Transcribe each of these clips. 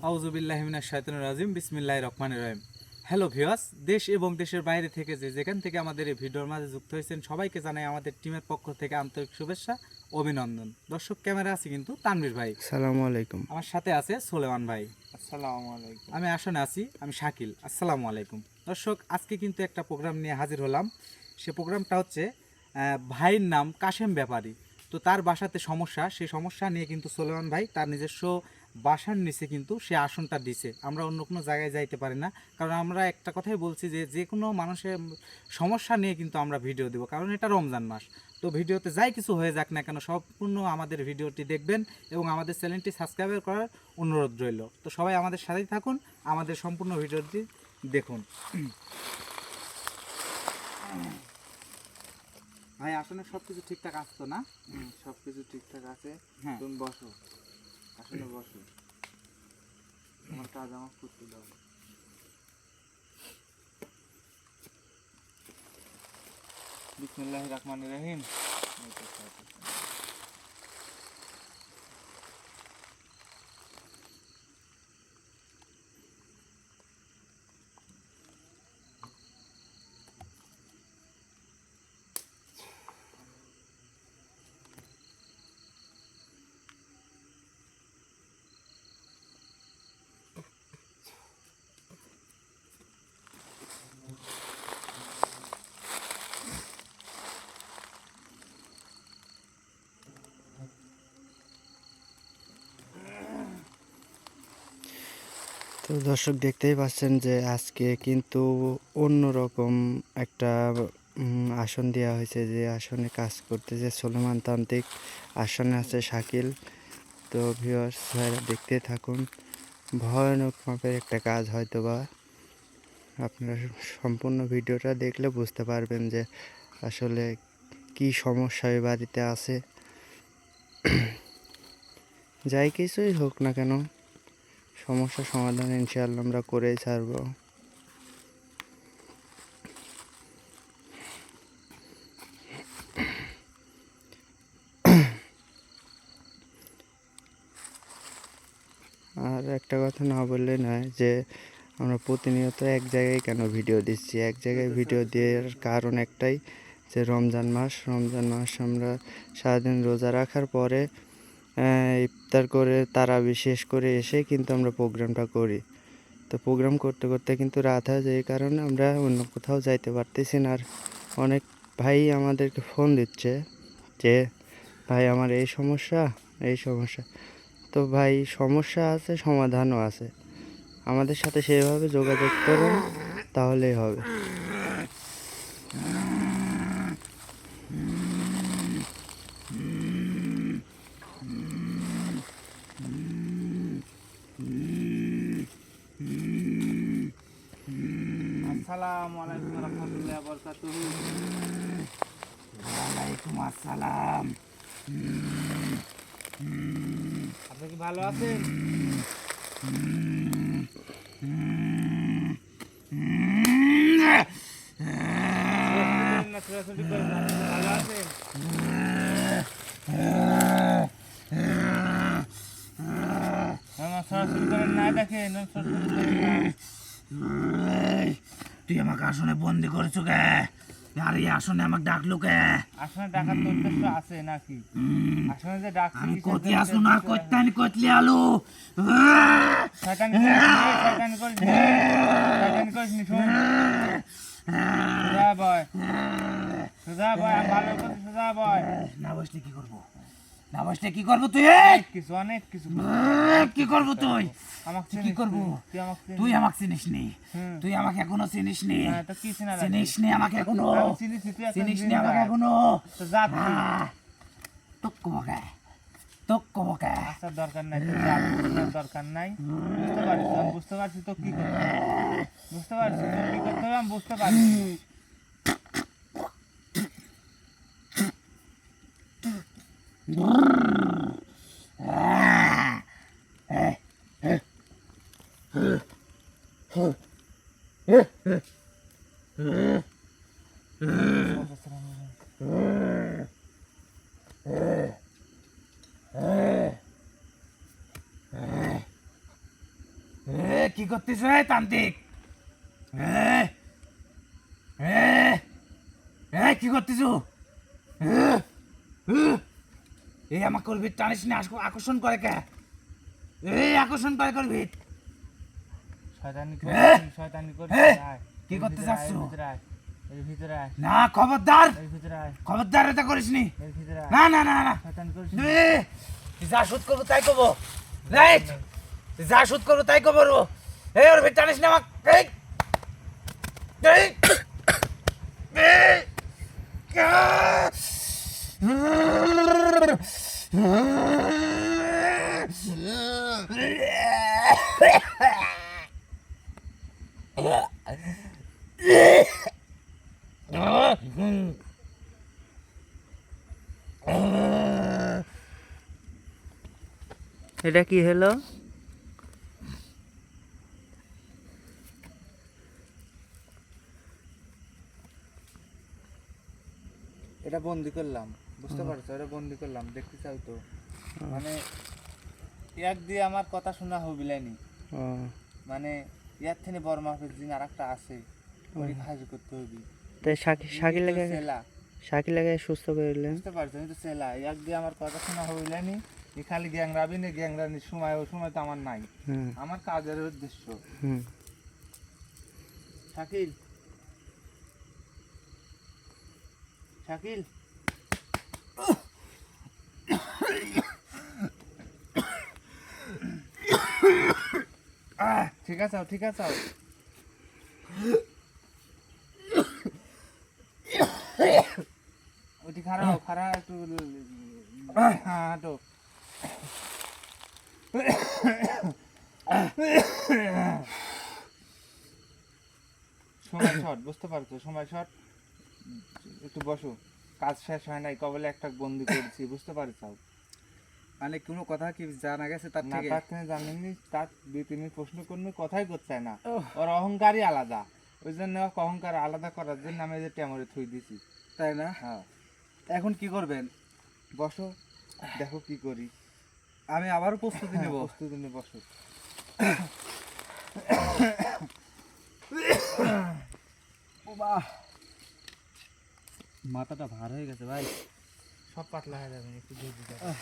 আউযুবিল্লাহি মিনাশ শাইতানির রাজিম বিসমিল্লাহির রহমানির রহিম। হ্যালো ভিউয়ার্স, দেশ এবং দেশের বাইরে থেকে যেখান থেকে আমাদের এই ভিডিওর মাঝে যুক্ত হয়েছেন সবাইকে জানাই আমাদের টিমের পক্ষ থেকে আন্তরিক শুভেচ্ছা, অভিনন্দন। দর্শক, ক্যামেরা আছে কিন্তু তানভীর ভাই, আসসালামু আলাইকুম। আমার সাথে আছে সোলেমান ভাই, আসসালামু আলাইকুম। আমি আসনে আছি, আমি শাকিল। আসসালামু আলাইকুম। দর্শক, আজকে কিন্তু একটা প্রোগ্রাম নিয়ে হাজির হলাম। সে প্রোগ্রামটা হচ্ছে ভাইয়ের নাম কাশেম ব্যাপারী। তো তার বাসাতে সমস্যা, সেই সমস্যা নিয়ে কিন্তু সোলেমান ভাই তার নিজস্ব বাসার নিচে কিন্তু সে আসনটা দিছে। আমরা অন্য কোনো জায়গায় যাইতে পারি না, কারণ আমরা একটা কথাই বলছি যে যে কোনো মানুষের সমস্যা নিয়ে কিন্তু আমরা ভিডিও দেবো, কারণ এটা রমজান মাস। তো ভিডিওতে যাই কিছু হয়ে যাক না কেন, সম্পূর্ণ আমাদের ভিডিওটি দেখবেন এবং আমাদের চ্যানেলটি সাবস্ক্রাইব করার অনুরোধ রইল। তো সবাই আমাদের সাথেই থাকুন, আমাদের সম্পূর্ণ ভিডিওটি দেখুন। ভাই, আসলে সব কিছু ঠিকঠাক আসতো না? সব কিছু ঠিকঠাক আছে। হ্যাঁ, তুমি বসো, আসলে বসো, আমার কাজ আমার করতে দাও। বিসমিল্লাহির রহমানির রহিম। তো দর্শক, দেখতেই পাচ্ছেন যে আজকে কিন্তু অন্যরকম একটা আসন দেওয়া হয়েছে, যে আসনে কাজ করতেছে সুলেমান তান্ত্রিক, আসনে আছে শাকিল। তো ভিউয়ার্স ভাইরা দেখতে থাকুন, ভয়ানক মাপের একটা কাজ। হয়তোবা আপনারা সম্পূর্ণ ভিডিওটা দেখলে বুঝতে পারবেন যে আসলে কি সমস্যা এই বাড়িতে আছে। যাই কিছুই হোক না কেন, সমস্যা সমাধান ইনশাআল্লাহ আমরা করেই ছাড়বো। আর একটা কথা না বললে নয় যে আমরা প্রতিনিয়ত এক জায়গায় কেন ভিডিও দিচ্ছি। এক জায়গায় ভিডিও দেওয়ার কারণ একটাই, যে রমজান মাস আমরা সারাদিন রোজা রাখার পরে ইফতার করে তারাবি শেষ করে এসে কিন্তু আমরা প্রোগ্রামটা করি। তো প্রোগ্রাম করতে করতে কিন্তু রাত হয়, যে কারণে আমরা অন্য কোথাও যাইতে পারতেছি না। আর অনেক ভাই আমাদেরকে ফোন দিচ্ছে যে ভাই আমার এই সমস্যা। তো ভাই, সমস্যা আছে, সমাধানও আছে। আমাদের সাথে সেভাবে যোগাযোগ করুন, তাহলেই হবে। আসসালামু আলাইকুম রহমতুল্লাহ বরকাতুহু। ওয়ালাইকুম আসসালাম। আপনি কি ভালো আছেন? ছোটাছুটি করেন না, আপনি কি ভালো আছেন? ছোটাছুটি করেন না, দেখেন ছোটাছুটি করেন না। তুই আমাকে আসনে বন্দি করেছো কে? আর এই আসনে আমাকে ডাকলো কে? আসলে ডাকার তো উদ্দেশ্য আছে নাকি? আসলে যে ডাকছি আমি কিসের কতি জন্য আসু না উদ্দেশ্য আছে? কত্যানি কতলি আলু। শয়তানি করিস নি, শয়তানি করিস নি, শয়তানি করিস নি, শোন। সোজা বয়, সোজা বয়, আমি ভালো করছি, সোজা বয়। না বসলে কি করবো? না বসলে কি করবো তুই? অনেক কিছু কি করবো তুই? আমাকে কি চিনিস করবো? তুই আমাকে চিনিস? তুই আমাকে চিনিস নি? হুম। তুই আমাকে এখনো চিনিস নি? হ্যাঁ, তো কি চিনা লাগবে? চিনিস নি আমাকে এখনো? আমি চিনিস তুই এখন চিনিস নি জিন্দা। আমাকে এখনো? তো যা তুই। তোক কমকে, তোক কমকে। আসার দরকার নাই, তো যা, আসার দরকার নাই। বুঝতে পারছিস, আমি বুঝতে পারছি তো কি করতে হবে। বুঝতে পারছিস তো কি করতে হবে, আমি বুঝতে পারছি। কি করতেছ তান্ত্রিক? কি করতেছ? এই আমার করবি টানিস না, আকর্ষণ করে কে? এই আকর্ষণ করে করবি কি করতে চাচ্ছ? না খবরদার, খবরদার এটা করিস নি। না না না না, তুই যা শুট করবো তাই করবো, রাইট? যা শুট করবো তাই করবো। এই ওর ভিতরে টানিস না আমাকে। এটা কি হলো? এটা বন্দি করলাম, বুঝতে পারছো? এটা বন্দি করলাম, দেখতে চাও তো? মানে এক দিয়ে আমার কথা শোনা হবিলাইনি, ও মানে ইয়ার থেকে বড় মাপের জিন আর একটা আছে, ওই হাজির করতে হবে। তাই শাকিল লাগে সুস্থ করে দিলেন। বুঝতে পারছো? আমি তো সেলা, এক দিয়ে আমার কথা শোনা হবিলাইনি। এই খালি গ্যাংরাবি নে, গ্যাংরানির সময় ও সময় তো আমার নাই, আমার কাজের উদ্দেশ্য। শাকিল, শাকিল, ঠিক আছে ঠিক আছে। ওইটি খারাপ খারাপ একটু হাঁটো। সময় শর্ট, বুঝতে পারছো? সময় শর্ট, একটু বসো। কাজ শেষ হয় নাই, কবলে একটা বন্দি করেছি, বুঝতে পারছো? মানে কোনো কথা কি জানা গেছে তার থেকে? তার থেকে জানেননি, তার 2-3 মিনিট প্রশ্ন করলে কথাই করছে না। ওর অহংকারই আলাদা, ওই জন্য অহংকার আলাদা করার জন্য আমি যে টেমরে থুই দিছি, তাই না? হ্যাঁ। এখন কি করবেন? বসো, দেখো কি করি। আমি আবারও প্রস্তুতি নেব। প্রস্তুতি নিয়ে বসো। মাথাটা ভার হয়ে গেছে ভাই, সব পাতলা হয়ে যাবে, একটু ধৈর্য ধরো।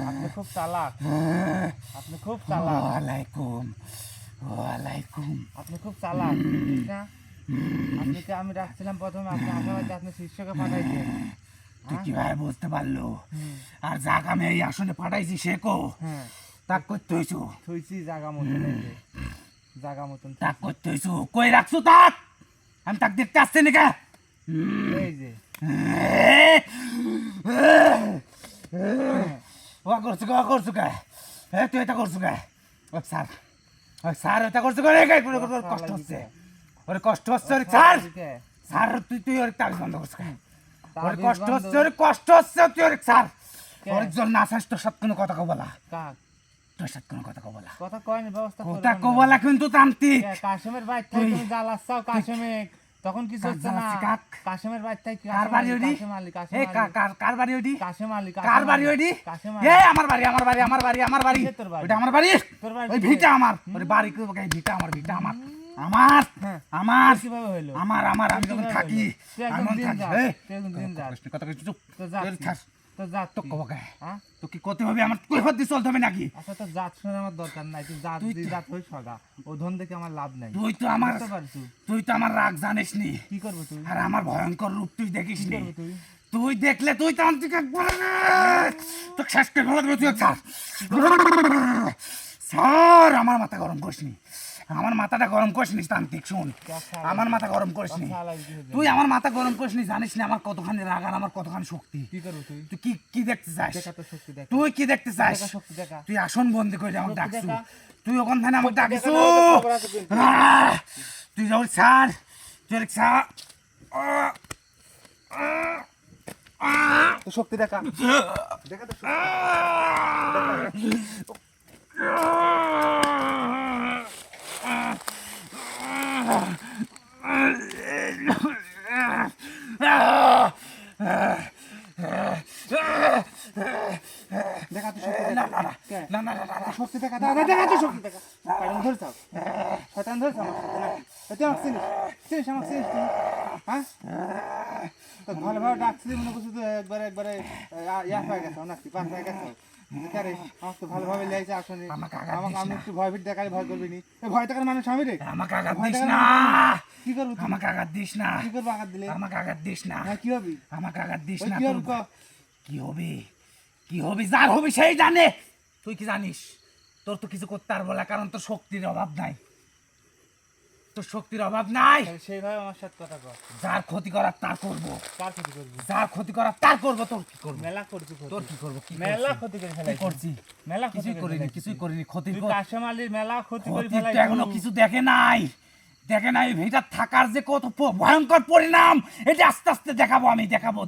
আপনি খুব চালাক, আপনি খুব চালাক। ওয়ালাইকুম ওয়ালাইকুম। আপনি খুব চালাক, ঠিক না? আপনাকে আমি রাখছিলাম প্রথমে, আপনি আশাবাদী আপনি শিষ্যকে পাঠাইছেন। তুই কিভাবে বুঝতে পারলো? আর যাক আমি এই আসনে পাঠাইছি সে কো তাক করতে হইছো? থইছি জাগা মতন, জাগা মতন তাক করতে হইছো। কই রাখছো তাক? আমি তাক দেখতে আসছি নাকি? এই যে করছো কে তুই এটা করছো কে স্যার এটা করছো কে কষ্ট হচ্ছে ওরে কষ্ট হচ্ছে ওরে স্যার তুই ওর তাবিজ বন্ধ করছো কে ওরে কষ্ট হচ্ছে তুই ওরে স্যার ওর জন্য আসাস তোর সাথে কোনো কথা বলা তোর সাথে কোনো কথা বলা কথা কয়নি ব্যবস্থা কথা কবলা কিন্তু তান্ত্রিক কাশেমের বাইক থেকে তুমি জ্বালাচ্ছাও কাশেমে তখন কিছু হচ্ছে না কাশেমের বাইক থেকে কার বাড়ি ওডি কাশেম আলী এ কার বাড়ি ওডি কাশেম আলী কার বাড়ি ওডি কাশেম এ আমার বাড়ি ওটা আমার বাড়ি ওই ভিটা আমার ওই বাড়ি কো গায় ভিটা আমার আমার কিভাবে হইলো আমার আমি যখন থাকি তুই একদম আমি দিন থাকি যা এই তুই একদম দিন যা কথা কইছ চুপ তো যা তো যা তো কব গায় হ্যাঁ তো কি করতে হবে আমার কৈফত দিয়ে চলতে হবে নাকি আচ্ছা তো জাত শুনে আমার দরকার নাই তুই জাত দি জাত হই সগা ও ধন দেখে আমার লাভ নাই তুই তো আমার রাগ জানিস নি কি করব তুই আর আমার ভয়ঙ্কর রূপ তুই দেখিস নি তুই তুই দেখলে তুই তান্ত্রিক একবার তো শেষ করে ফেলা দেবে তুই স্যার আমার মাথা গরম করিস নি আমার মাথাটা গরম করিস নি তান্ত্রিক শুন আমার মাথা গরম করিস নি তুই আমার মাথা গরম করিস নি জানিস না আমার কতখানি রাগ আর আমার কতখানি শক্তি কি করব তুই তুই কি কি দেখতে চাস দেখা তো শক্তি দেখা তুই কি দেখতে চাস দেখা শক্তি দেখা তুই আসন বন্দি করে আমাকে ডাকছু দেখা। তুই ওখান থেকে আমাকে ডাকিছু খবর আছে কিন্তু। তুই যাও স্যার তুই স্যার তো শক্তি দেখা দেখা তো দেখা তো শক্তি না দেখা না না না না না শক্তি দেখা দেখা তো শক্তি দেখা কারণ ধরছাও শয়তান ধরছাও আমার সাথে নাকি তুই আমাকে চিনিস আমাকে চিনিস তুই হ্যাঁ তো ভালোভাবে ডাকছিলি মনে করছিস তুই একবারে ইয়া হয়ে গেছো নাকি পাস হয়ে গেছো আরে আমার তো ভালোভাবে লেগেছে আসলে আমাকে আমি একটু ভয় ভীত দেখালে ভয় করবি নি ভয় দেখার মানুষ আমি রে আমাকে আঘাত ভয় দিস দেখার না মানুষ কি করবো তুই? আমাকে আঘাত দিস না কি করবো আঘাত দিলে আমাকে আঘাত দিস না হ্যাঁ কি হবি আমাকে আঘাত দিস ওই না কি হবে ক? কি হবে কি হবে যার হবে সেই জানে তুই কি জানিস তোর তো কিছু করতে পারবো না কারণ তোর শক্তির অভাব নাই তোর শক্তির অভাব নাই তাহলে সেইভাবে আমার সাথে কথা কর যার ক্ষতি করার তার করবো কার ক্ষতি করবি যার ক্ষতি করার তার করবো তোর কি করবো মেলা করবি ক্ষতি। তোর কি করবো কি মেলা করছি? ক্ষতি করে কি ফেলাইছিস করছি মেলা ক্ষতি কিছুই করে করিনি ফেলাইছিস। কিছুই করিনি ক্ষতি তুই কাশেম আলীর মেলা ক্ষতি করে ক্ষতি তো ফেলাইছিস এখনো কিছু দেখে নাই ভিতর থাকার যে কত ভয়ঙ্কর পরিণাম এটা আস্তে আস্তে দেখাবো আমি দেখাবো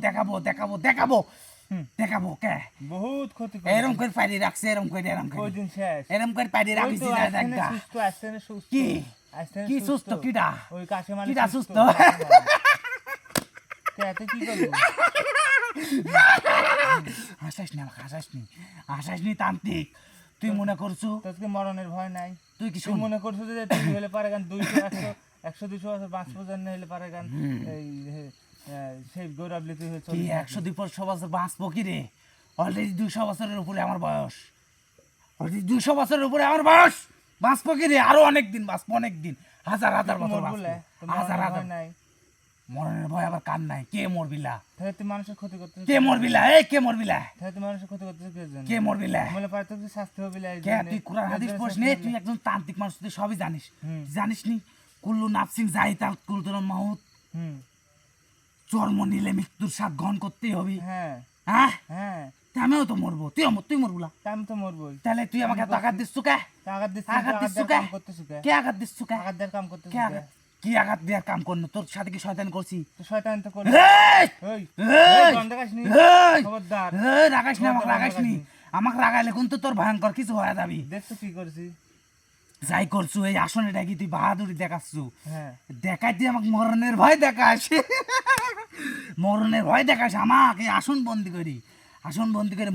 কে বহুত ক্ষতি করে এরম করে পাইরে রাখছে এরম করে ওই দিন শেষ এরম করে পাইরে ওই রাখিস তো দেখা আস্তে সুস্থ কি আস্তে কি সুস্থ কিডা ওই কাশেম আলী কিডা সুস্থ তুই কি করবি হাসাস নি তান্ত্রিক তুই মনে করছু তোকে মরণের ভয় নাই তুই কি তুই শুন মনে করছিস যে তুই হলে পারে গান 200 100 200 বছর 5 বছর হলে পারে গান এই সেই গৌরবলি তুই হয়ে কি 100 বছর বাঁচবো কি রে অলরেডি 200 বছরের উপরে আমার বয়স অলরেডি 200 বছরের উপরে আমার বয়স বাঁচবো কি রে আরো অনেক দিন বাঁচবো অনেক দিন হাজার বছর বলে বাঁচবো হাজার নাই মরণের ভয় আবার কান নাই কে মরবিলা তাহলে তুই মানুষের ক্ষতি করতেছিস কে মরবিলা তাহলে তুই মানুষের ক্ষতি করতেছিস কে জন্য কে মরবিলা বলে পারে তো শাস্তি হবে কে তুই কোরআন হাদিস পড়িস নে তুই একজন তান্ত্রিক মানুষ তুই সবই জানিস জানিস নি কুল্লু নাফসিং যাইতাল কুলতুল মাউত জন্ম নিলে মৃত্যুর স্বাদ গ্রহণ করতেই হবে হ্যাঁ হ্যাঁ হ্যাঁ তা আমিও তো মরবো তুই মরবুলা আমি তো মরবই তাহলে তুই আমাকে এত আঘাত দিচ্ছ কে আঘাত দিচ্ছিস আঘাত দিচ্ছ কে কাম করতেছিস কে কে আঘাত দিচ্ছ কে আঘাত দেওয়ার কাম করতেছিস কে আঘাত কি আঘাত দেওয়ার কাম করলো তোর সাথে কি শয়তান করছি তো শয়তান তো করে এই! ওই এই! গন্ধ খাসনি এই! খবরদার এই, রাগাইস না আমাকে খবরদার, রাগাইস নি আমাকে রাগাইলে কিন্তু তোর ভয়ঙ্কর কিছু হয়ে যাবি দেখছো কি করছি যাই করছু এই আসনে ডাকি তুই বাহাদুরি দেখাচ্ছু হ্যাঁ দেখাই তুই আমাকে মরণের ভয় দেখাস মরণের ভয় দেখাস আমাকে আসন বন্দি করি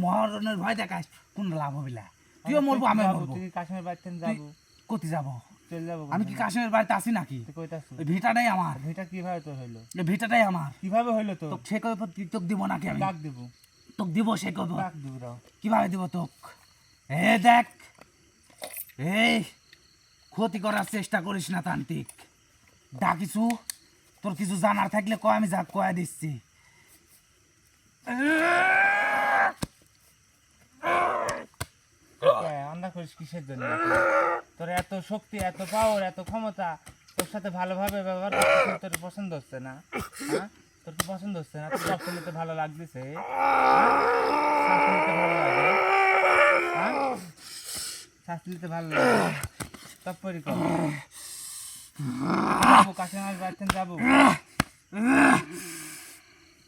মরণের ভয় দেখাস কোন লাভ হবিলা তুইও মরবো আমিও মরবো তুই কাশ্মীর বাড়িতে তুই যাবো কোথায় যাবো চলে যাবো আমি কি কাশ্মীরের বাড়িতে আসি নাকি তুই কইতাছ ওই ভিটাটাই আমার ভিটা কিভাবে তো হইলো এই ভিটাটাই আমার কিভাবে হইলো তো তোকে সে কবে তোকে দিব নাকি আমি ডাক দেবো তোকে দিব সে কবে ডাক দেবো রাও কিভাবে দিব তোক এ দেখ এই ক্ষতি করার চেষ্টা করিস না তান্ত্রিক ডাকিছু তোর কিছু জানার থাকলে কয় আমি যা কয়া দিচ্ছি আন্না করিস কিসের জন্য তোর এত শক্তি এত পাওয়ার এত ক্ষমতা তোর সাথে ভালোভাবে ব্যবহার করছিস তোর পছন্দ হচ্ছে না হ্যাঁ তোর কি পছন্দ হচ্ছে না তোর সব শুনতে ভালো লাগতেছে শ্বাস নিতে ভালো লাগে শাস্তি দিতে ভালো লাগে তারপরে কর যাবো কাকিমার বাড়িতে যাবো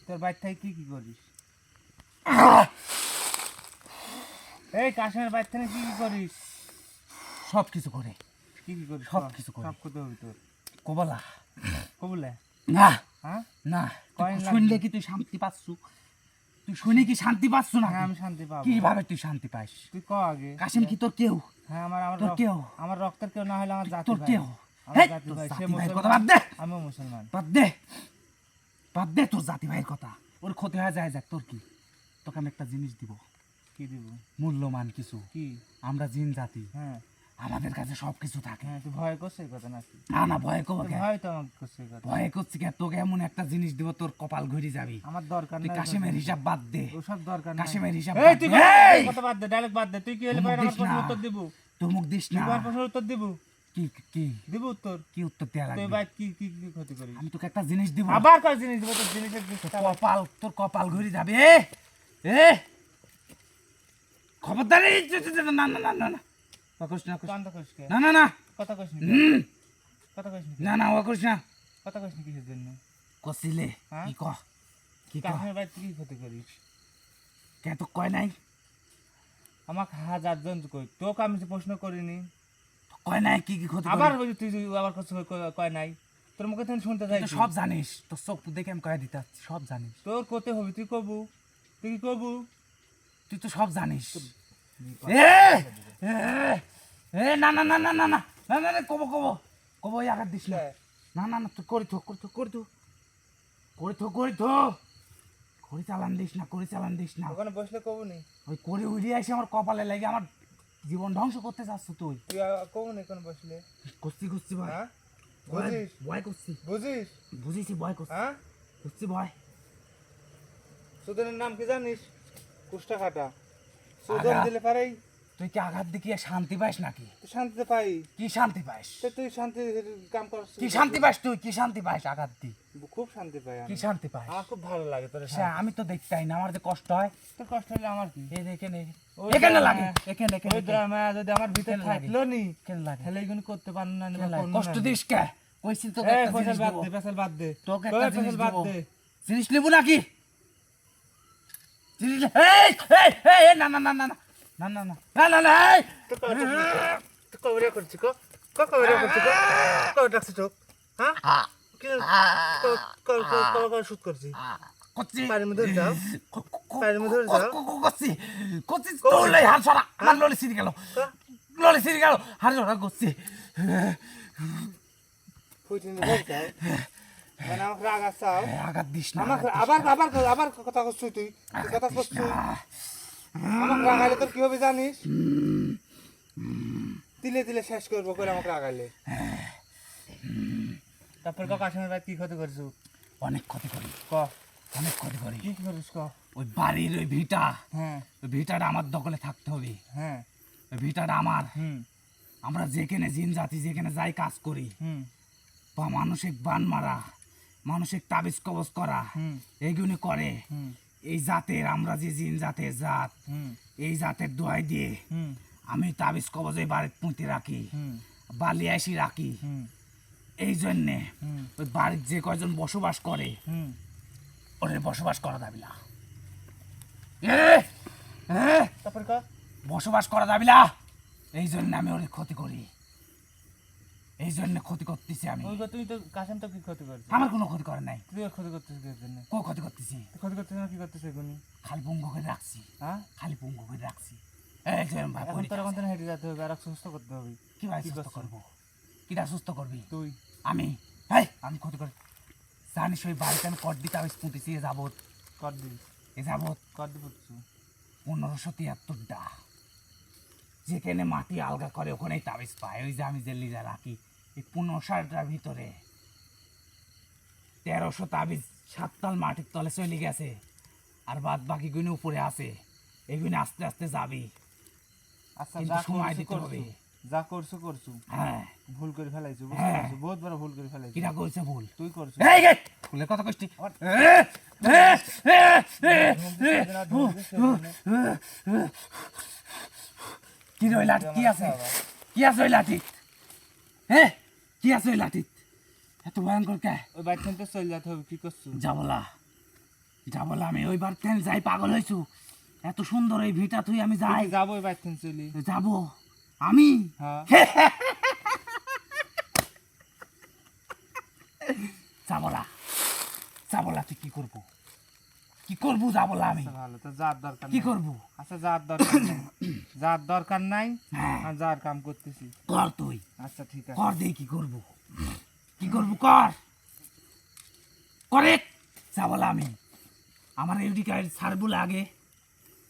তোর বাড়ি থেকে কি করিস এই কাকিমার বাড়ি থেকে কি করিস সব কিছু করে কি করিস সব কিছু করি। সব করতে হবে তোর কবলা কবুলে না হ্যাঁ না কয়েন তুই লাগবে। শুনলে কি তুই শান্তি পাচ্ছু? তুই শুনে কি শান্তি পাচ্ছু না? হ্যাঁ আমি শান্তি পাবো কিভাবে তুই শান্তি পাস? তুই ক আগে কাশিম কি তোর কেউ? হ্যাঁ আমার আমার তোর কেউ? আমার রক্তের কেউ না হলে আমার জাতি তোর ভাই কেউ? আমার হেই, জাতি তোর ভাই সে জাতি ভাইয়ের কথা মুসলমান বাদ দে, আমিও মুসলমান বাদ দে, বাদ দে তোর জাতি ভাইয়ের কথা। ওর ক্ষতি হয়ে যায় যাক, তোর কি? তোকে আমি একটা জিনিস দিব, কি দিব মূল্যমান কিছু। কি আমরা জিন জাতি, হ্যাঁ আমাদের কাছে সব কিছু থাকে। হ্যাঁ তুই ভয় করছিস এই কথা নাকি না না, ভয় করবো তুই কেন? ভয় তো আমাকে করছিস এই কথা ভয় করছি কেন? তোকে এমন একটা জিনিস দিব, তোর কপাল ঘুরে যাবি। আমার দরকার তুই নাই কাশিমের হিসাব বাদ দে, ওসব দরকার নাই কাশিমের হিসাব এই বাদ তুই দে। এই! কথা বাদ দে ডাইরেক্ট বাদ দে তুই কি হলে ধমক পরে আমার দিস প্রশ্নের না। উত্তর দিব ধমক দিস তুই না। আমার প্রশ্নের উত্তর দিব কি কি দিব উত্তর কি উত্তর দেওয়া তুই লাগবে? ভাই কি কি কি ক্ষতি করিস আমি তোকে একটা জিনিস দিব, আবার কয় জিনিস দিব তোর জিনিসের কপাল, তোর কপাল ঘুরে যাবে। এ খবরদার, এই না না না না না, ও করিস না, করিস কান্ত করিস কে না, না না, কথা কইস নি হুম, কথা কইস নি না না, ও করিস না। কথা কইস নি কিসের জন্য কছিলে হ্যাঁ? কি কহ, কি কহ? কাশিমের বাড়ি তুই কি ক্ষতি করিস কে তো কয় নাই, আমাকে হাজারজন কই তোকে আমি যে প্রশ্ন করিনি কয় নাই কি কি ক্ষতি আবার করি? বলি তুই আবার কিছু কয় নাই তোর মুখে থেকে শুনতে চাই তুই তো সব জানিস, তোর চোখ দেখে আমি কয়ে দিতে চাচ্ছি, সব জানিস, তোর কোতে হবে তুই কবু তুই কি কবু তুই তো সব জানিস। এ এ, এ না না না না না না না না না, কব কব কব, ওই আঘাত দিস না। না না না, তুই করি থো করি থো করি থো করি থো করি থো, করি চালান দিস না, করি চালান দিস না। ওখানে বসলে কবু নি ওই করে উড়িয়ে আসে আমার কপালে লাগে, আমার জীবন ধ্বংস করতে চাচ্ছ তুই। তুই কবু নি কোন বসলে করছি করছি ভয়, হ্যাঁ ভয় বুঝিস ভয় করছি, বুঝিস বুঝেছি ভয় করছি, হ্যাঁ করছি ভয়। সুদনের নাম কি জানিস কুষ্টা কাটা সুদন আঘাত। দিলে পারেই তুই কি আঘাত দেখিয়ে শান্তি পাস নাকি? তুই শান্তিতে পাই কি শান্তি পাস? তো তুই শান্তি কাম করছিস কি শান্তি পাস তুই? কি শান্তি পাস আঘাত দি? খুব শান্তি পাই কি আমি শান্তি পাস? আমার খুব ভালো লাগে তোর সে আমি তো দেখতাই না, আমার যে কষ্ট হয়। তোর কষ্ট হলে আমার কি এই দেখে নে, ওই এখানে drama- লাগে, এখানে এখানে ওই ড্রামা যদি আমার ভিতরে কেন লাগে? থাকলো নি কেন লাগে, তাহলে এইগুলো করতে পারো না কেন লাগে? কষ্ট দিস কে? কইছি তো এই একটা ফসল জিনিস বাদ দিব। দে ফসল বাদ দে তোকে তোর একটা জিনিস ফসল বাদ দিব। দে জিনিস নেব নাকি? জিনিস এই এই এই এই, না না না না না না না না না না না, এই! তো কবরে করছি কো কবরে করছি কো কবরে রাখছি তো হ্যাঁ কি কবরে শুট করছি করছি পায়ের মধ্যে ধরে যাও পায়ের মধ্যে ধরে যাও করছি করছি, তোলে হাত সরা, আমার ললি সিরি গেল, ললি সিরি গেল, হাত সরা করছি। ফুটিনি ধরে যাও মানে আমাকে রাগ আসাও আঘাত দিস না, আমাকে আবার আবার আবার কথা করছিস তুই কথা করছিস আমাকে রাগাইলে তোর কি হবে জানিস তিলে তিলে শেষ করবো করে আমাকে রাগাইলে তারপর কাকিমার ভাই কি ক্ষতি করছো অনেক ক্ষতি করি, ক অনেক ক্ষতি করি। কি করিস ক ওই বাড়ির ওই ভিটা, হ্যাঁ ওই ভিটাটা আমার দখলে থাকতে হবে, হ্যাঁ ওই ভিটাটা আমার। হুম আমরা যেখানে জিন জাতি যেখানে যাই কাজ করি, হুম বা মানসিক বান মারা, মানসিক তাবিজ কবজ করা, হুম এইগুলি করে হুম এই জাতের, আমরা যে জিন জাতের জাত, হুম এই জাতের দোয়াই দিয়ে হুম আমি তাবিজ কবজ ওই বাড়ির পুঁতে রাখি, হুম বালিয়াসি রাখি। হুম এই জন্যে হুম ওই বাড়ির যে কয়জন বসবাস করে হুম ওদের বসবাস করা যাবে না, তারপর ক বসবাস করা যাবে না। এই জন্য আমি ওর ক্ষতি করি, এই জন্য ক্ষতি করতেছি আমি। ওই তুই তো কাশেম তো কি ক্ষতি করছিস আমার কোনো ক্ষতি করে নাই, তুই ক্ষতি করতেছিস কিসের জন্য কো ক্ষতি করতেছি? ক্ষতি করতেছিস না কি করতেছিস এগুনি খালি পঙ্গু করে রাখছি, হ্যাঁ খালি পঙ্গু করে রাখছি। এই যে ভাই এখন তোর এখন হেঁটে যেতে হবে আর সুস্থ করতে হবে কি ভাই কি সুস্থ করছিস? করবো? কিটা সুস্থ করবি তুই আমি? হ্যাঁ আমি ক্ষতি করি জানিস, ওই বাড়িতে আমি কর দিতে আমি পুঁতেছি এ যাবৎ, কর দিস এ যাবৎ কর দি পুতছু 1573টা। যেখানে মাটি আলগা করে ওখানেই তাবিজ পায়, ওই যে আমি যে লিজা রাখি। এই 1500টার ভিতরে 1300 তাবিজ 7 তাল মাটির তলে চলে গেছে, আর বাদ বাকি গুলো উপরে আছে। এগুলো আস্তে আস্তে যাবি, আচ্ছা কিন্তু যা সময় করছু দিতে হবে। যা করছু হ্যাঁ ভুল করে ফেলাইছো বুঝতে হ্যাঁ। পারছো বহুত বড় ভুল করে ফেলাইছো কিরা কইছে ভুল? তুই করছু এই গে ফুলের কথা কইছি। কি রে ওই লাঠি কি আছে কি আছে ওই লাঠি কি আছে ওই লাঠি এত ভয়ঙ্কর কে ওই বাইক থেকে চলে যেতে হবে কি করছো যাবলা আমি ওই বার থেকে যাই পাগল হইছু এত সুন্দর এই ভিটা তুই আমি যাই যাবো ওই বাইক থেকে চলি যাবো আমি হ্যাঁ যাবলা তুই কি করবো যাবলা আমি আচ্ছা, ভালো তো যার দরকার কি নাই। করবো আচ্ছা যার দরকার নাই যার দরকার নাই হ্যাঁ আমি যার কাম করতেছি কর তুই আচ্ছা ঠিক আছে কর দেই কি করবো কর করে যাবলা আমি আমার ইউডি কার্ড ছাড়বো আগে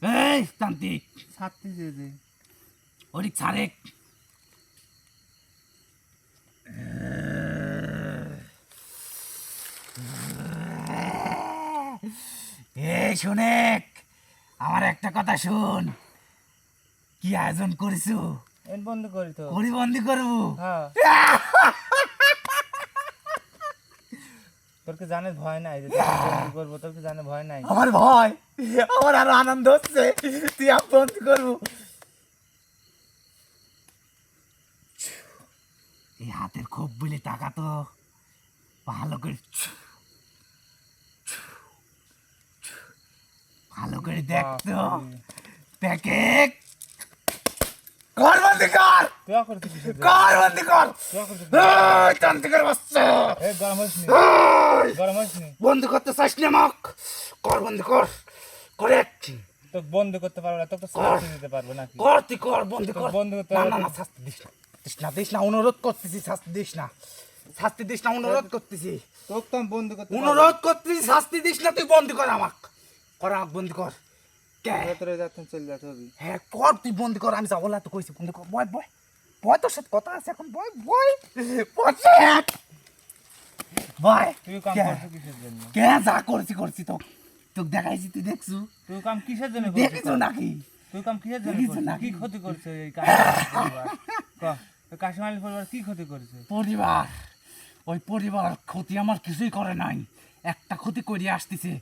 এই তান্ত্রিক ছাড়তে যে ওদিক ছাড়েক এই শোনেক আমার একটা কথা শোন কি আয়োজন করেছো এন বন্ধ করি তো পরিবন্দি করবো হ্যাঁ তোর কি জানে ভয় নাই যে তোকে বন্দি করবো তোর কি জানে ভয় নাই আমার ভয় আমার আরো আনন্দ হচ্ছে তুই বন্দি করবো এই হাতের খুব বলে টাকা তো ভালো করে দেখতো দেখে কর বন্দি কর তুই করতে কিসের জন্য? কর বন্দি কর তুই করতে তান্ত্রিকের বাচ্চা এই গরম হইস নি গরম হইস নি বন্ধ করতে চাস না আমাক কর বন্ধ কর করেক্ট তো বন্ধ করতে পারবো না তোকে তো শাস্তি দিতে পারবো নাকি কর তুই কর বন্ধ কর বন্ধ করতে না পারবো না না। না শাস্তি দিস না অনুরোধ করতেছি শাস্তি দিস না অনুরোধ করতেছি তোকে তো আমি বন্ধ করতে অনুরোধ করতেছি শাস্তি দিস না তুই বন্ধ কর আমাক বন্ধ কর কে ভেতরে যাচ্ছেন চলে যেতে হবে হ্যাঁ কর তুই বন্ধ কর আমি যাবো না তো কইছি বন্ধ কর বয় তোর সাথে কথা আছে এখন বয় বয় তুই কাম কে? করছো কিসের জন্য কে যা করছি তোকে দেখাইছি তুই দেখছু তুই কাম কিসের জন্য দেখিস নাকি তুই কাম কিসের জন্য দেখিস করছিস? নাকি? কি ক্ষতি করছে এই কাশিমালি পরিবার কি ক্ষতি করেছে পরিবার ক্ষতি আমার কিছুই করে নাই একটা ক্ষতি করে আসতেছে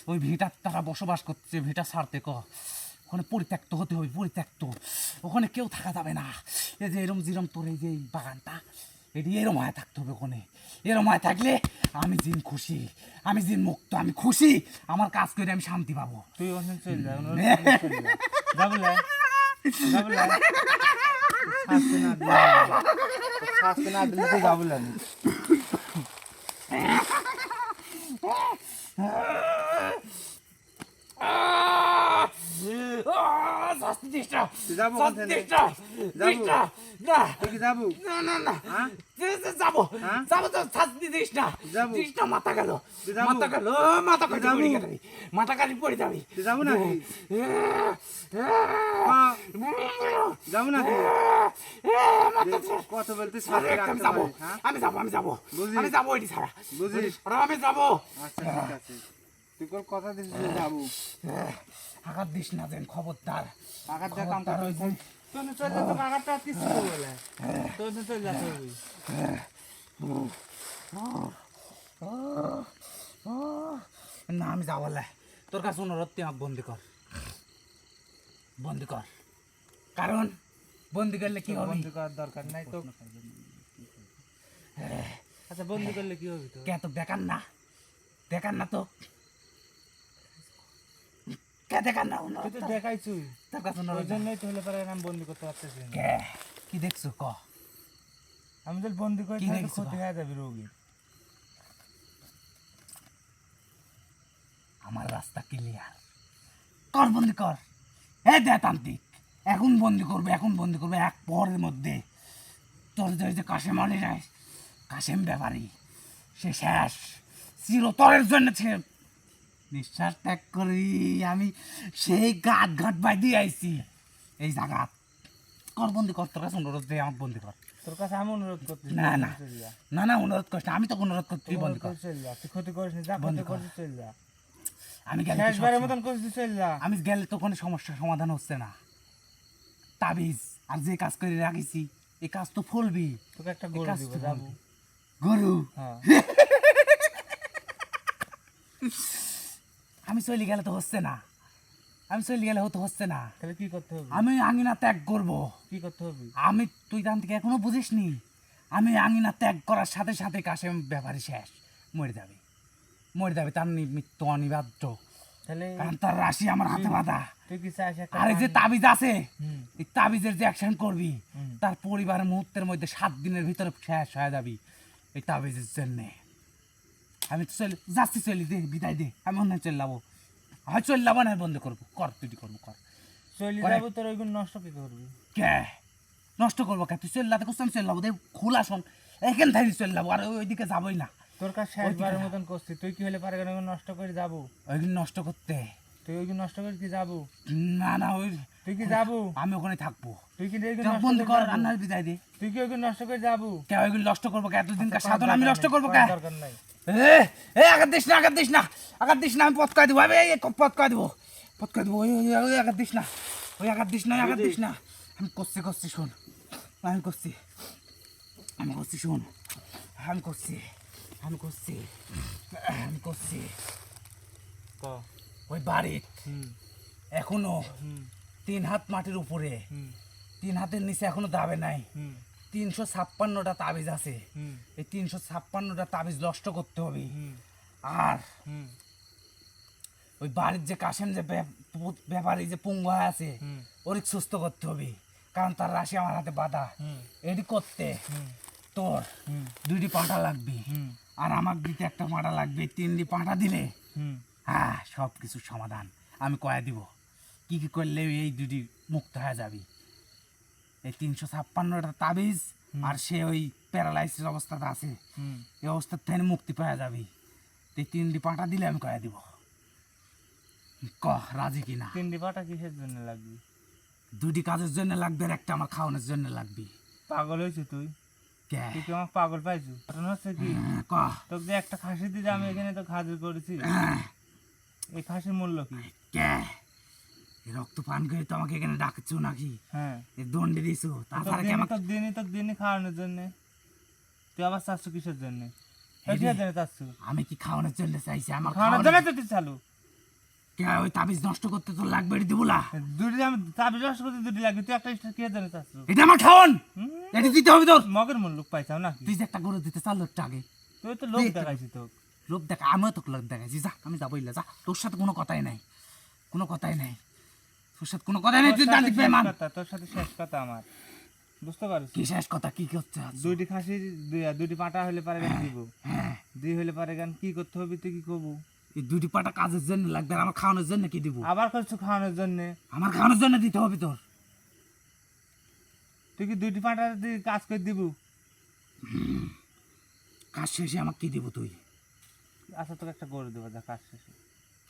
ওই ভিটার তারা বসবাস করতেছে ভিটা ছাড়তে ওখানে পরিত্যক্ত হতে হবে ওখানে কেউ থাকা যাবে না এই যে এরম জিরম তোর এই যে এই বাগানটা এটি এরম হয়ে থাকতে হবে ওখানে এরম হয়ে থাকলে আমি জিন খুশি আমি জিন মুক্ত আমি খুশি আমার কাজ করে আমি শান্তি পাবো তুই ওখানে চলে যা যাবলে শাস্তি না দিলে তুই যাবলে না শাস্তি দিস না তুই যাবো শাস্তি ওখানে? দিস না দিস না না তুই কি যাবো না হ্যাঁ? যাবো হ্যাঁ? যাবো তো শাস্তি দিস না যাবো। দিস না মাথা গেল তুই যাবো? মাথা তুই কাটি যাবো? পড়ে যাবি মাথা কাটি পড়ে যাবি তুই যাবো নাকি যাবো নাকি কত বলতে শাস্তি আমি রাখতে যাবো পারিস, হ্যাঁ? আমি যাবো বুঝিস? আমি যাবো এটি ছাড়া বুঝিস? আমি যাবো আচ্ছা ঠিক আছে তুই কোন কথা দিছিস যে যাবো আঘাত দিস না যেন খবরদার আঘাত যা কাম খবরদার করতে ওই হইছে তোর চলে যা তোকে আঘাতটা কিছু বলে তোর চলে যেতে হবে না আমি যাবো লাই তোর কাছে অনুরোধ তুই আমাকে বন্দি কর কারণ বন্দি করলে কি হবে বন্ধু করার দরকার নাই তো আচ্ছা বন্ধু করলে কি হবে তো কে তো বেকার না তো কে দেখার না তুই তো দেখাইছুই তোর কাছে ওই অনুরোধ জন্যই তো হলে পরে আমি বন্দি করতে পারতেছি না কে কি দেখছো ক আমি যদি বন্দি করি কি তাহলে দেখছো? ক্ষতি হয়ে যাবে রোগীর আমার রাস্তা ক্লিয়ার কর বন্দি কর এই দে তান্ত্রিক এখন বন্দি করবে এক পরের মধ্যে তোর যে কাশেম আলী নাই কাশেম ব্যাপারী সে শেষ চিরতরের জন্য নিঃশ্বাস ত্যাগ করি আমি সেই ঘাট বাইদি আইছি এই জায়গা কর বন্দি কর তোর কাছে অনুরোধ দিয়ে আমার বন্দি কর তোর কাছে আমি অনুরোধ করতেছি না অনুরোধ করিস না আমি তো অনুরোধ করছি তুই বন্দি কর চল যা তুই ক্ষতি করিস না যা বন্ধ ক্ষতি কর। করছিস চল যা আমি গেলে কি শেষবারের সব- মতন করছিস চল যা আমি গেলে তো কোনো সমস্যার সমাধান হচ্ছে না তাবিজ আর যে কাজ করে রাখিছি এই কাজ তো ফলবি তোকে একটা এই গরু কাজ দিব তো যাবো ফলবি। গরু হ্যাঁ আমি চলে গেলে তো হচ্ছে না আমি চলে গেলে হতে হচ্ছে না। তাহলে কি করতে হবে? আমি আঙিনা ত্যাগ করব। কি করতে হবে? আমি তুই তান থেকে এখনো বুঝিসনি, আমি আঙিনা ত্যাগ করার সাথে সাথে কাশেম ব্যাপারী শেষ, মরে যাবে, মরে যাবে, তার মৃত্যু অনিবার্য। তাহলে কারণ তার রাশি আমার হাতে বাঁধা। তুই কি চাস একটা আর এই যে তাবিজ আছে, হুম। এই তাবিজের যে অ্যাকশন করবি, হুম। তার পরিবারের মুহূর্তের মধ্যে 7 দিনের ভিতরে শেষ হয়ে যাবি এই তাবিজের জন্যে। আমি তো চলে যাচ্ছি, চলি দে, বিদায় দে, আমি অন্য চলে যাবো, হয় চলে যাবো না বন্ধ করবো, কর তুই করবো, কর। চলে করে- যাবো, তোর ওইগুলো নষ্ট কি করবি? কে নষ্ট করবো কে? তুই চলে যাতে করছি, আমি চলে যাবো, দে খোলা শোন, এখান থেকে চলে যাবো, আর ওইদিকে যাবোই না। তোর কাছে শেষবারের মতন করছি, তুই কি হলে পারে ওইগুলো নষ্ট করে যাবো? ওইগুলো নষ্ট করতে তুই ওইগুলো নষ্ট করে কি যাবো? না না, ওই তুই কি যাবো? আমি ওখানে থাকবো। তুই কি ওইগুলো তুই নষ্ট বন্ধ করে কর, যাবো? রান্নার বিদায় দে। তুই কি ওইগুলো নষ্ট করে যাবো? কে ওইগুলো নষ্ট করবো কে? এতদিনকার আচ্ছা, সাধন করার আমি দরকার নষ্ট নাই, করবো কে? করার দরকার নাই। আঘাত দিস না, আঘাত দিস না, আঘাত দিস না, আমি পথ করে দেবো, এই পথ করে দেবো, পথ করে দেবো, ওই আঘাত দিস না, ওই আঘাত দিস না, আঘাত দিস না। আমি করছি শোন, আমি করছি, শোন, আমি করছি, ক। ওই বাড়ির হুম। এখনো হুম। 3 হাত মাটির উপরে, হুম। 3 হাতের নিচে এখনো দাবে নাই। হুম। 356টা তাবিজ আছে, হুম। এই 356টা তাবিজ নষ্ট করতে হবে। হুম। আর হুম। ওই বাড়ির যে কাশেম যে ব্যাপারী যে পুঙ্গ হয়ে আছে, হুম। ওর সুস্থ করতে হবে, কারণ তার রাশি আমার হাতে বাধা। হুম। এটি করতে হুম। তোর হুম। 2টি পাঁঠা লাগবে, হুম। আর আমার দিতে একটা পাঁঠা লাগবে। 3টি পাঁঠা দিলে হুম। হ্যাঁ সব কিছুর সমাধান আমি কয়ে দিব। কি কি করলে এই 2টি মুক্ত হয়ে যাবি? এই 356টা তাবিজ, আর সে ওই প্যারালাইসিস অবস্থাতে আছে, হুম। এই অবস্থা থেকে মুক্তি পাওয়া যাবি। এই 3টি পাঁঠা দিলে আমি কয়ে দিব। ক রাজি কিনা? 3টি পাটা কিসের জন্য লাগবে? 2টি কাজের জন্য লাগবে, আর একটা আমার খাওয়ানোর জন্য লাগবে। পাগল হয়েছে তুই? কে? তুই কি আমার পাগল পাইছু? ঘটনা হচ্ছে কি, ক তোকে যে একটা খাসি দিয়ে আমি এখানে তো হাজির করেছি, এই খাসির মূল্য কি? কে? এই রক্ত পান করে তো আমাকে এখানে ডাকছো নাকি? হ্যাঁ, এই দণ্ডে দিছো, তাছাড়া কি আমাকে তোর দিনই খাওয়ানোর জন্য, তুই আবার চাচ্ছু কিসের জন্য? কিসের জন্য চাচ্ছু? আমি কি খাওয়ানোর জন্য চাইছি? আমার খাওয়ানোর জন্য তো তুই চালু। কে? ওই তাবিজ নষ্ট করতে তো লাগবে, এটি দিবলা। দুটি আমি তাবিজ নষ্ট করতে 2টি লাগবে, তুই একটা কিসের জন্য চাচ্ছু? এটা আমার খাওয়ান, এটি দিতে হবে তোর। মগের মূল্য পাইছাও নাকি? তুই যে একটা গরু দিতে চাল একটু আগে, তুই তো লোক দেখাইছি তো। লোক দেখা, আমিও তোকে লোক দেখাইছি। যা, আমি যাবো, ইল্লা যা, তোর সাথে কোনো কথাই নাই, কোনো কথাই নাই, তোর সাথে কোনো কথাই নাই। তুই দাঁড়ি বেমান। তোর সাথে শেষ কথা আমার, বুঝতে পারিস? কি শেষ কথা? কি করতে? 2টি খাসি 2টি পাটা হলে পারে গান দিব, হ্যাঁ, 2 হলে পারে গান কি করতে হবে তুই কি করবো? এই 2টি পাটা কাজের জন্য লাগবে, আর আমার খাওয়ানোর জন্য কি দিব? আবার করছো খাওয়ানোর জন্য? আমার খাওয়ানোর জন্য দিতে হবে তোর। তুই কি 2টি পাটা দিয়ে কাজ করে দিব? কাজ শেষে আমাকে কি দিব তুই? আচ্ছা, তোকে একটা গরু দেবো, যা কাজ শেষে।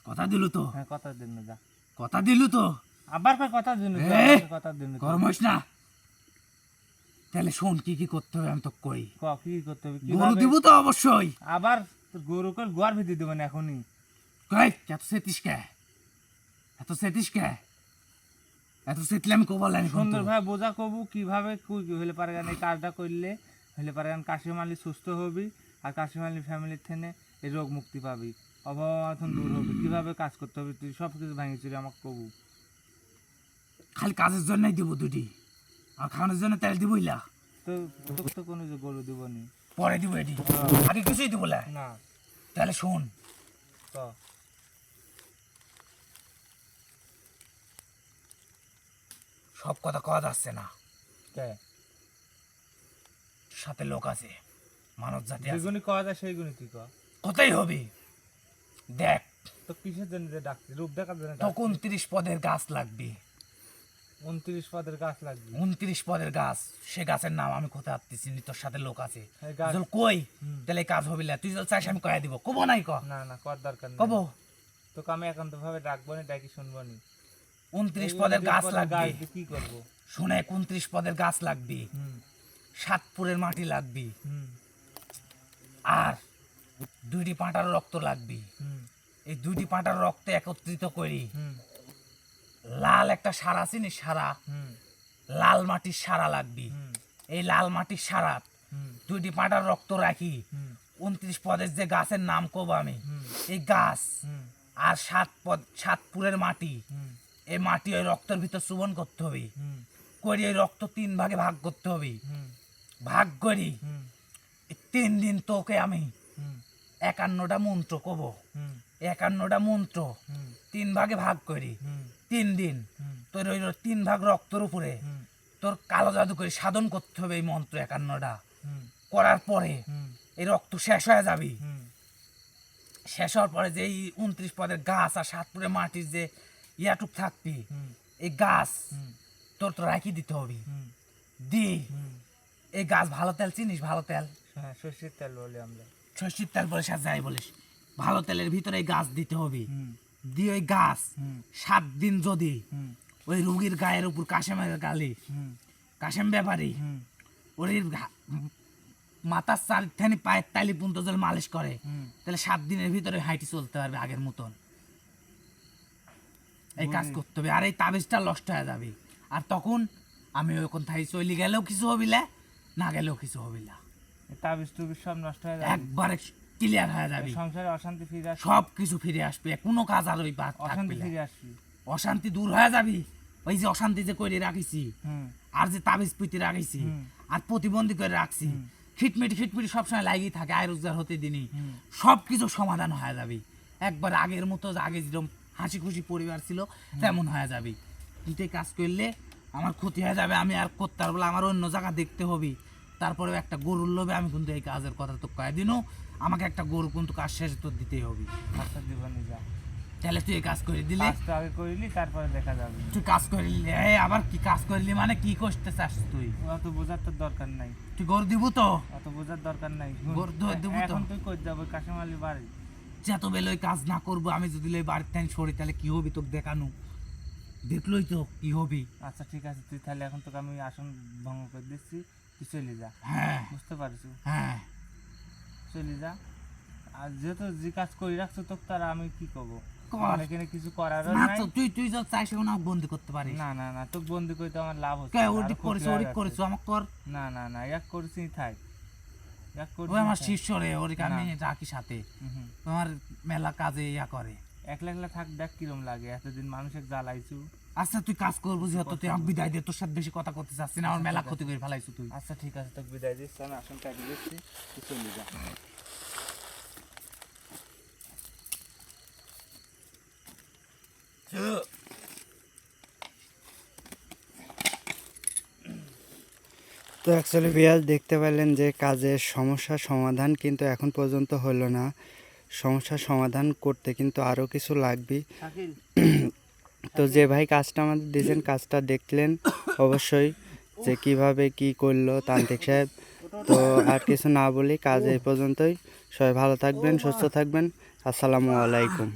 কথা দিলু তো, হ্যাঁ, কথা দিন না, যা। কথা দিলু তো, আবার কয় কথা দিন, কথা দিন। গরম হইস না। তাহলে শোন কি কি করতে হবে আমি তো কই। কি করতে হবে? গরু কিভাবে? দিব তো অবশ্যই। আবার তোর গরুকে গোয়ার ভিতরে দেবেন এখনই। কই এত সেতিস কে? এত সেতিস কে? এত সেতলে আমি কবল লাইন সুন্দরভাবে বোঝা কবু কিভাবে কি হলে পারে গান এই কাজটা করলে হলে পারে গান কাশিম আলী সুস্থ হবি, আর কাশিম আলী ফ্যামিলির থেকে এই রোগ মুক্তি পাবি, অভাব দূর হবে। কিভাবে কাজ করতে হবে তুই সব কিছু ভাঙি চুরি আমাকে কবু। খালি কাজের জন্যই দিব 2টি, আর খাওয়ানোর জন্য তেল দিব ইলা। তো তোকে তো কোনো যে গরু দিব নি, পরে দিব এটি, আগে কিছুই দিব না। না। তাহলে শোন, তো সব কথা কওয়া যাচ্ছে না, কে? সাথে লোক আছে, মানব জাতি আছে, যেগুনি কওয়া যায় সেইগুনি তুই ক। কোথায় হবে? দেখ, তো কিসের জন্য যে ডাকছি? রূপ দেখার জন্য তো 29 পদের গাছ লাগবে। 29 পদের গাছ লাগবে। 29 পদের গাছ, সে গাছের নাম আমি কোথায় আনতেছি, তোর সাথে লোক আছে। এই গাছ- জল কই? হুম। তাহলে এই কাজ হবে না। তুই জল চাইস আমি কয়ে দিব, কব নাই ক? না না, কর দরকার নেই। কব। তোকে আমি একান্ত ভাবে ডাকবো না, ডাকি শুনবো নি। 29 পদের গাছ লাগবে। কি করবো? শুনে 29 পদের গাছ লাগবে, হুম। 7 পুরের মাটি লাগবে, হুম। আর 2টি পাঁটার রক্ত লাগবে। হুম। এই 2টি পাঁটার রক্ত একত্রিত করি হুম। লাল একটা সারা, চিনিস সারা? হুম। লাল মাটির সারা লাগবে। হুম। এই লাল মাটির সারা হুম। 2টি পাঁটার রক্ত রাখি, হুম। 29 পদের যে গাছের নাম কব আমি, হুম। এই গাছ হুম। আর 7 পুরের মাটি, হুম। এই মাটি ওই রক্তের ভিতর চুবন করতে হবে, করে ওই রক্ত 3 ভাগে ভাগ করতে হবে, ভাগ করি 3 দিন তোকে আমি 51টা মন্ত্র কব, 51টা মন্ত্র 3 ভাগে ভাগ করি, 3 দিন তোর ওই 3 ভাগ রক্তের উপরে তোর কালো জাদু করে সাধন করতে হবে এই মন্ত্র 51টা করার পরে এই রক্ত শেষ হয়ে যাবি। শেষ হওয়ার পরে যে এই 29 পদের গাছ আর 7 পুরে মাটির যে ইয়াটুক থাকবি, এই গাছ তোর তো রাখি দিতে হবে। দি এই গাছ ভালো তেল চিনিস? ভালো তেল, হ্যাঁ সর্ষের তেল বলি আমরা। সর্ষের তেল বলে যাই বলিস, ভালো তেলের ভিতরে এই গাছ দিতে হবে। দিয়ে ওই গাছ 7 দিন যদি ওই রুগীর গায়ের উপর কাশেমের গালি, কাশেম ব্যাপারী ওর মাথার চারখানি পায়ের তালি পুন্ত জল মালিশ করে, তাহলে 7 দিনের ভিতরে হাইটি চলতে পারবে আগের মতন। এই কাজ করতে হবে, আর এই তাবিজটা নষ্ট হয়ে যাবে। আর তখন আমি ওই থাই চলে গেলেও কিছু হবিলা, না গেলেও কিছু হবিলা, তাবিজ টুবিজ সব নষ্ট হয়ে যাবে, একবারে ক্লিয়ার হয়ে যাবে। সংসারে অশান্তি ফিরে আসবে, সব কিছু ফিরে আসবে, কোনো কাজ আর ওই বাদ অশান্তি থাকবে ফিরে না। আসবে। অশান্তি দূর হয়ে যাবি। ওই যে অশান্তি যে করে রাখিছি, আর যে তাবিজ পুঁতে রাখিছি, আর প্রতিবন্ধী করে রাখছি, খিটমিটি খিটমিটি সবসময় লাগিয়ে থাকে, আয় রোজগার হতে দিনই সব কিছু সমাধান হয়ে যাবে। একবার আগের মতো, আগে যেরকম হাসি খুশি পরিবার ছিল তেমন হয়ে যাবে। কিন্তু এই কাজ করলে আমার ক্ষতি হয়ে যাবে, আমি আর করতে পারবো না, আমার অন্য জায়গা দেখতে হবে। তারপরেও একটা গরুর লোভে আমি কিন্তু এই কাজের কথা তো কয়ে দিনও, আমাকে একটা গরু কিন্তু কাজ শেষে তো দিতেই হবে। আচ্ছা দিবানি যা, তাহলে তুই এই কাজ করে দিলে, কাজটা আগে করিলি তারপরে দেখা যাবে। তুই কাজ করলি, আবার কি কাজ করলি মানে কি করতে চাস তুই? অত বোঝার তো দরকার নাই, তুই গরু দিব তো? অত বোঝার দরকার নাই। গরু দেবো তো? এখন তুই কই যাবো কাশেম আলী বাড়ি? যত বেলা ওই কাজ না করবো, আমি যদি ওই বাড়ির টাইম সরি, তাহলে কি হবি তোকে দেখানো? দেখলোই তো কি হবি। আচ্ছা ঠিক আছে, তুই তাহলে এখন তোকে আমি আসন ভঙ্গ করে দিচ্ছি, তুই চলে যা। হ্যাঁ বুঝতে পারছো? হ্যাঁ, চলে যা। আর যেহেতু যে কাজ করে রাখছো তোকে তারা আমি কি করবো, কর। আমার এখানে কিছু করারও না নাই। তো তুই তুই যত চাইস এখন আমাকে বন্দি করতে পারিস। না না না, তোকে বন্দি করে তো আমার লাভ হচ্ছে কে না, আরো ওদিক ক্ষতি করেছো হয়ে ওদিক যাচ্ছে। করেছো আমাকে কর। না না না, এক করছি থাক, এক ওই করছি আমার থাক। শিষ্য রে, ওরে আমি না। রাখি সাথে, হুম। আমার মেলা কাজে ইয়া করে। একলা একলা থাক, দেখ কিরম লাগে, এতদিন মানুষের জ্বালাইছু। আচ্ছা তুই কাজ করবো যেহেতু, তুই আমাকে বিদায় দে, তোর সাথে বেশি কথা করতে চাচ্ছি না, আমার মেলা ক্ষতি করে ফেলাইছো তুই। আচ্ছা ঠিক আছে, তোকে বিদায় দিচ্ছি, আমি আসন কাটিয়ে দিচ্ছি, তুই চলে যা। তো অ্যাকচুয়ালি ভিউয়ার্স দেখতে পেলেন যে কাজের সমস্যার সমাধান কিন্তু এখন পর্যন্ত হলো না। সমস্যার সমাধান করতে কিন্তু আরও কিছু লাগবে। শাকিল, তো যে ভাই কাজটা আমাদের দিয়েছেন, কাজটা দেখলেন অবশ্যই যে কিভাবে কি করলো তান্ত্রিক সাহেব। তো আর কিছু না বলি, কাজ এই পর্যন্তই। সবাই ভালো থাকবেন, সুস্থ থাকবেন। আসসালামু আলাইকুম।